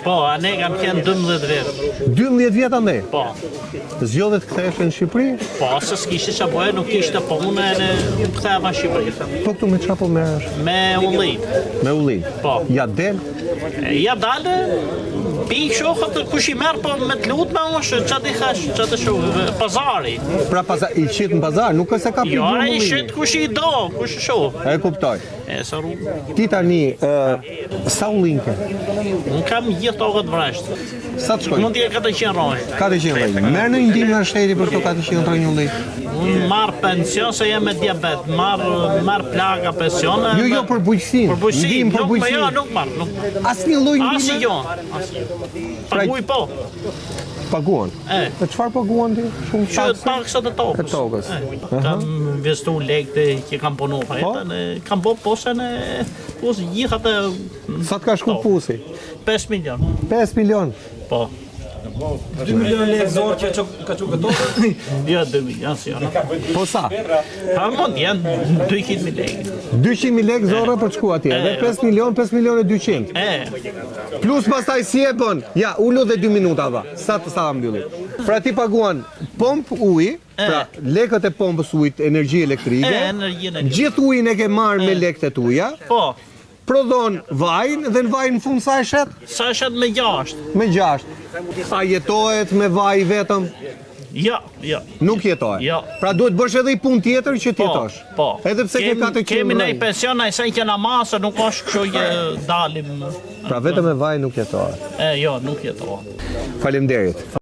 Po, ne kam qenë 12 vjet. 12 vjet andaj? Po. Zgjodhet kthehesh në Shqipëri? Po, se s'kishte çfarë bëj, nuk kishte punë e ktheva në Shqipëri. Po këtu me çfarë po merresh? Me ullit. Me ullit? Po. Ja del? Ja dalë, pi shohët kush i merr po me të lutme është çati hash, çati shoh pazari. Pra i qit në pazar, nuk është se ka Jo, ai shit kush i do, kush e shoh. E kuptoj. E sa rrugë. Ti tani sa ullin ke? Unë kam gjithë tokët vrasht. Sa të shkoj? Mund t'je 400 roj. 400 roj. Merr në ndihmë nga shteti për këto 400 roj një ullit? Unë marr pension se jam me diabet, marr plaga pension. Jo, për bujqësinë. Për bujqësinë. Ndihmë për bujqësinë. Jo, nuk marr, nuk. Asnjë lloj ndihme? Asnjë. Paguaj po. Paguan? E çfarë paguan ti? Shumë Që taksat e tokës. E tokës. Kam investu lekë që kam punu jetën, kam bo posën e pusë gjithë atë... Sa të ka shku pusi? 5 milion. 5 milion? Po. 2 milion lekë zorë që ka që këto? Jo, 2 milion, si jo. Po sa? Ha, mund jenë 200.000 lekë. 200.000 lekë zorë për të shku atje, dhe 5 milion e 200. Plus pastaj si e bën? Ja, ullu dhe 2 minuta dha. Sa mbyllit? Pra ti paguan pomp uji, pra lekët e pompës ujit, energji elektrike, gjithë ujin e ke marrë me lekët e tuja, prodhon vajnë dhe në vajnë në fund sa e shet? Sa e shet me 6. Me 6. A jetohet me vaj vetëm? Jo. Nuk jetohet? Jo. Pra duhet bësh edhe i pun tjetër që t'jetosh? Po. Edhe pse ke 400 Kemi nej pension, a i sen kena masë, nuk është kështu që dalim. Pra vetëm me vaj nuk jetohet? Jo, nuk jetohet. Faleminderit.